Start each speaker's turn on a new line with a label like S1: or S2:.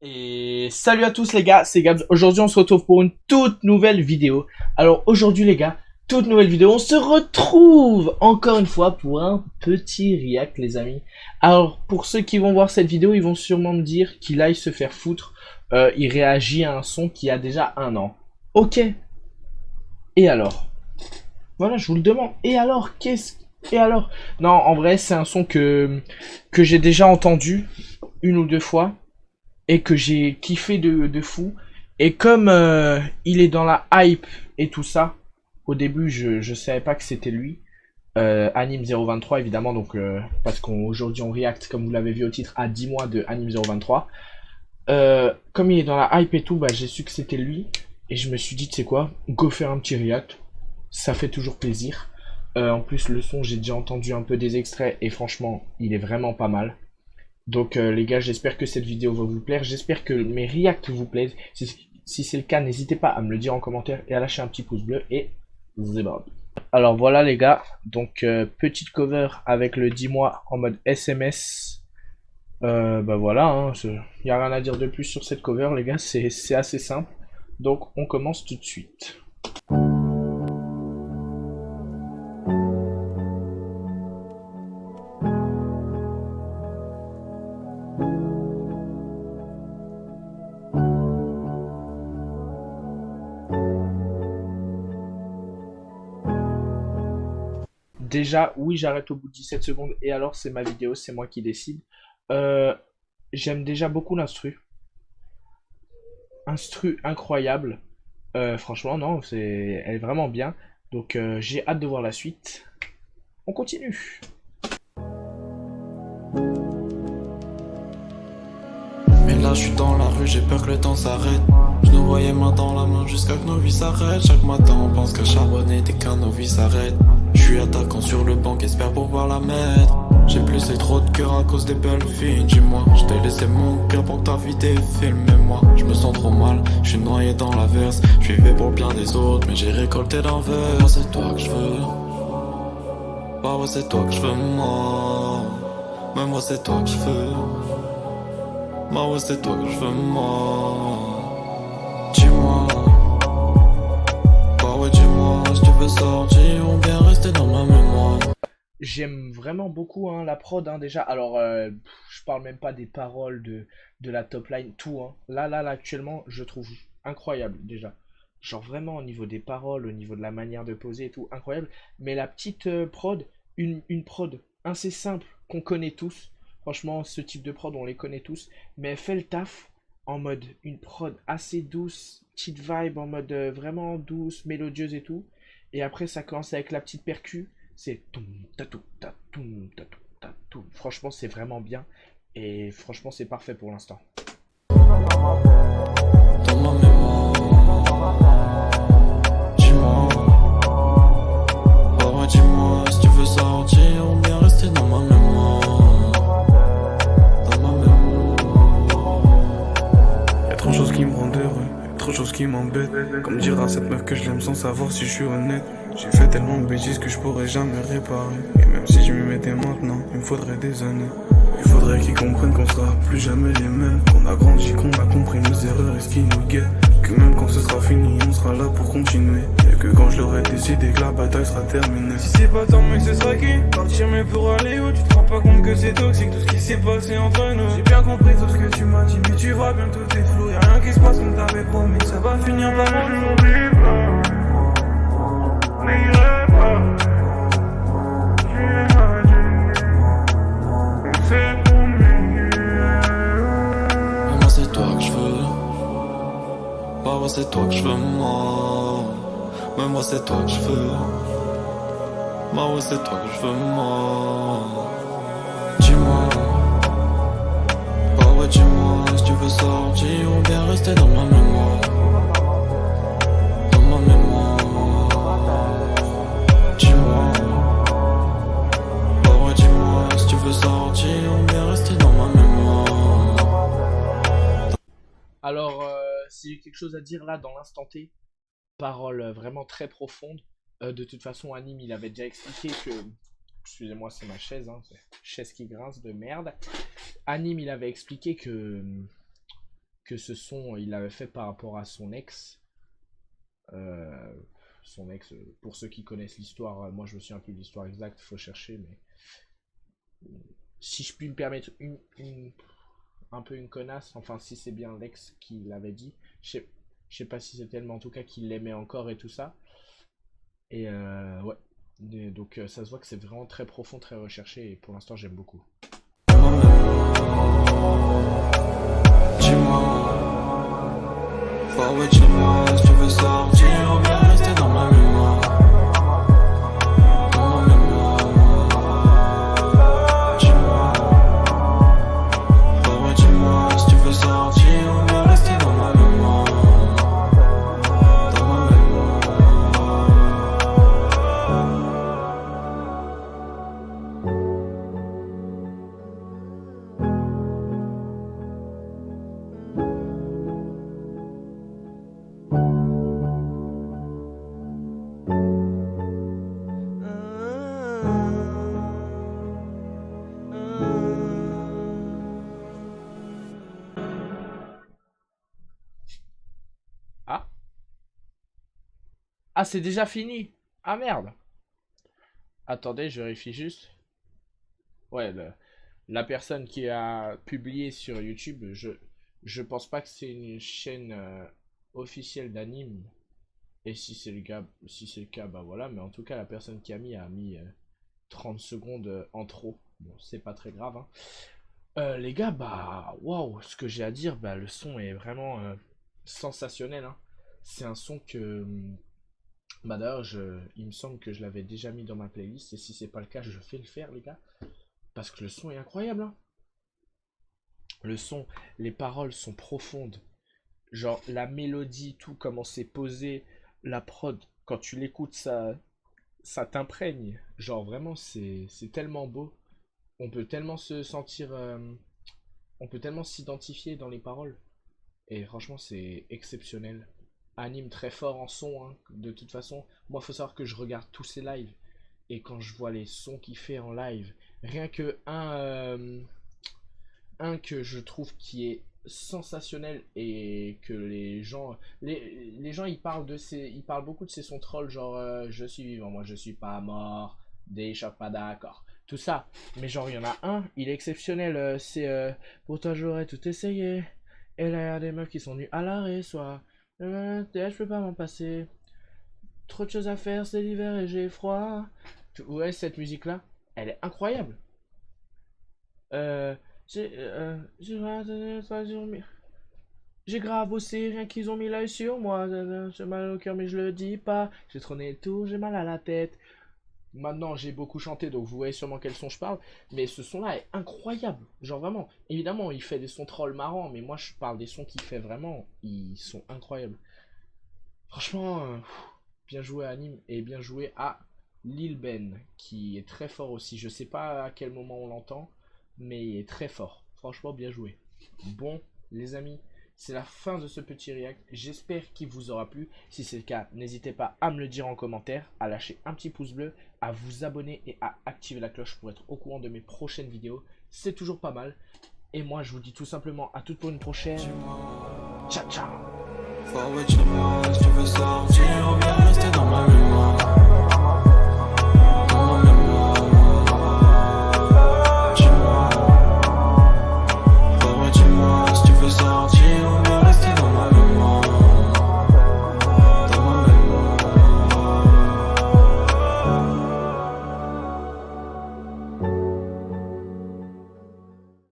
S1: Et salut à tous les gars, c'est Gabs. Aujourd'hui on se retrouve pour une toute nouvelle vidéo. Alors aujourd'hui les gars, toute nouvelle vidéo, on se retrouve encore une fois pour un petit react les amis. Alors pour ceux qui vont voir cette vidéo, ils vont sûrement me dire qu'il aille se faire foutre. Il réagit à un son qui a déjà 1 an. Ok, et alors? Voilà, je vous le demande. Et alors, Et alors? Non, en vrai c'est un son que j'ai déjà entendu 1 ou 2 fois et que j'ai kiffé de fou. Et comme il est dans la hype et tout ça, au début je savais pas que c'était lui. Anime 023 évidemment, donc parce qu'aujourd'hui on react, comme vous l'avez vu au titre, à 10 mois de Anime 023. Comme il est dans la hype et tout, bah, j'ai su que c'était lui. Et je me suis dit, tu sais quoi, go faire un petit react. Ça fait toujours plaisir. En plus, le son, j'ai déjà entendu un peu des extraits et franchement, il est vraiment pas mal. Donc les gars, j'espère que cette vidéo va vous plaire. J'espère que mes reacts vous plaisent. Si c'est le cas, n'hésitez pas à me le dire en commentaire et à lâcher un petit pouce bleu. Et c'est bon. Alors voilà les gars, donc petite cover avec le 10 mois en mode SMS. Bah voilà, hein, il n'y a rien à dire de plus sur cette cover les gars, c'est assez simple. Donc on commence tout de suite. Déjà, oui, j'arrête au bout de 17 secondes et alors c'est ma vidéo, c'est moi qui décide. Euh, J'aime déjà beaucoup l'instru. Instru incroyable. Franchement, non, elle est vraiment bien. Donc j'ai hâte de voir la suite. On continue.
S2: Mais là je suis dans la rue, j'ai peur que le temps s'arrête. Je nous voyais main dans la main jusqu'à que nos vies s'arrêtent. Chaque matin on pense qu'à charbonner dès qu'un nos vies s'arrêtent. Je suis attaquant sur le banc, espère pouvoir la mettre. J'ai plus trop de cœur à cause des belles filles. Dis-moi, je t'ai laissé mon cœur pour que ta vie défile. Mais moi, je me sens trop mal, je suis noyé dans la verse. Je vivais pour le bien des autres, mais j'ai récolté l'envers. C'est toi que je veux. Bah ouais, c'est toi que je veux, moi. Mais moi, c'est toi que je veux. Bah ouais, c'est toi que je veux, moi. Dis-moi. Bah ouais, dis-moi si tu veux sortir ou bien rester dans ma mémoire.
S1: J'aime vraiment beaucoup hein, la prod hein, déjà. Alors je parle même pas des paroles de la top line, tout. Hein. Là, actuellement, je trouve incroyable déjà. Genre vraiment au niveau des paroles, au niveau de la manière de poser et tout, incroyable. Mais la petite prod, une prod assez simple qu'on connaît tous. Franchement, ce type de prod, on les connaît tous. Mais elle fait le taf en mode une prod assez douce, petite vibe en mode vraiment douce, mélodieuse et tout. Et après, ça commence avec la petite percu. C'est toum, tatou, tatoum, tatou, tatou. Franchement, c'est vraiment bien. Et franchement, c'est parfait pour l'instant.
S2: Dans ma mémoire. Dis-moi. Bah ouais, dis-moi si tu veux sortir ou bien rester dans ma mémoire. Dans ma mémoire. Y'a trop de choses qui me rendent heureux, trop de choses qui m'embêtent. Comme dira cette meuf que je l'aime sans savoir si je suis honnête. J'ai fait tellement de bêtises que je pourrais jamais réparer. Et même si je m'y mettais maintenant, il me faudrait des années. Il faudrait qu'ils comprennent qu'on sera plus jamais les mêmes. Qu'on a grandi, qu'on a compris nos erreurs et ce qui nous guette. Que même quand ce sera fini, on sera là pour continuer. Et que quand je l'aurai décidé que la bataille sera terminée. Si c'est pas tant mec, ce sera qui? Partir mais pour aller où? Tu te rends pas compte que c'est toxique tout ce qui s'est passé entre nous. J'ai bien compris tout ce que tu m'as dit, mais tu vois bien tout est flou. Y'a rien qui se passe comme t'avais promis, ça va finir par moi. Je n'oublie pas, n'irai pas. Tu m'as dit, on s'est promis. Mais moi c'est toi que je veux. Bah ouais, c'est toi que je veux, moi. Mais moi c'est toi que je veux. Bah ouais, c'est toi que je veux, moi. Dis-moi. Bah ouais, dis-moi si tu veux sortir ou bien rester dans ma mémoire. Dans ma mémoire. Dis-moi. Bah ouais, dis-moi si tu veux sortir ou bien rester dans ma mémoire.
S1: Alors, si j'ai quelque chose à dire là dans l'instant T, parole vraiment très profonde. De toute façon, Anime, il avait déjà expliqué que. Excusez-moi, c'est ma chaise, hein, c'est chaise qui grince de merde. Anime, il avait expliqué que ce son, il l'avait fait par rapport à son ex. Son ex, pour ceux qui connaissent l'histoire, moi je me souviens plus de l'histoire exacte, faut chercher, mais si je puis me permettre un peu une connasse, enfin si c'est bien l'ex qui l'avait dit, je sais pas si c'est tellement en tout cas qu'il l'aimait encore et tout ça. Et ouais, donc ça se voit que c'est vraiment très profond, très recherché, et pour l'instant j'aime beaucoup.
S2: Dis-moi, si tu veux sortir ou bien rester dans ma mémoire. Dans ma mémoire. Dis-moi, si tu veux sortir ou bien rester dans ma mémoire. Dans ma mémoire.
S1: Ah, ah c'est déjà fini. Ah merde. Attendez, je vérifie juste. Ouais, la personne qui a publié sur YouTube, je pense pas que c'est une chaîne officielle d'anime. Et si c'est le cas, bah voilà. Mais en tout cas, la personne qui a mis 30 secondes en trop. Bon, c'est pas très grave, hein. Les gars, bah waouh, ce que j'ai à dire, bah le son est vraiment sensationnel, hein. C'est un son que, bah d'ailleurs, il me semble que je l'avais déjà mis dans ma playlist. Et si c'est pas le cas, je vais le faire, les gars. Parce que le son est incroyable, hein. Le son, les paroles sont profondes. Genre la mélodie, tout comment c'est posé, la prod, quand tu l'écoutes, ça t'imprègne. Genre vraiment, c'est tellement beau. On peut tellement se sentir, on peut tellement s'identifier dans les paroles. Et franchement, c'est exceptionnel. Anime très fort en son, hein. De toute façon, moi, faut savoir que je regarde tous ses lives. Et quand je vois les sons qu'il fait en live, rien que un que je trouve qui est sensationnel et que les gens ils parlent beaucoup de ces sons trolls, genre je suis vivant, moi je suis pas mort, des chocs pas d'accord, tout ça. Mais genre il y en a un, il est exceptionnel, c'est pourtant j'aurais tout essayé, et là il y a des meufs qui sont venues à l'arrêt, soit je peux pas m'en passer, trop de choses à faire, c'est l'hiver et j'ai froid. Ouais, cette musique là, elle est incroyable. euh, j'ai grave bossé, rien qu'ils ont mis l'œil sur moi. J'ai mal au cœur, mais je le dis pas. J'ai trôné le tour, j'ai mal à la tête. Maintenant, j'ai beaucoup chanté, donc vous voyez sûrement quel son je parle. Mais ce son-là est incroyable. Genre vraiment. Évidemment, il fait des sons trolls marrants, mais moi, je parle des sons qu'il fait vraiment. Ils sont incroyables. Franchement, bien joué à Anime et bien joué à Lil Ben, qui est très fort aussi. Je sais pas à quel moment on l'entend, mais il est très fort. Franchement, bien joué. Bon, les amis, c'est la fin de ce petit react. J'espère qu'il vous aura plu. Si c'est le cas, n'hésitez pas à me le dire en commentaire, à lâcher un petit pouce bleu, à vous abonner et à activer la cloche pour être au courant de mes prochaines vidéos. C'est toujours pas mal. Et moi, je vous dis tout simplement à toutes pour une prochaine. Ciao, ciao.
S2: Dis-moi, si tu veux sortir ou bien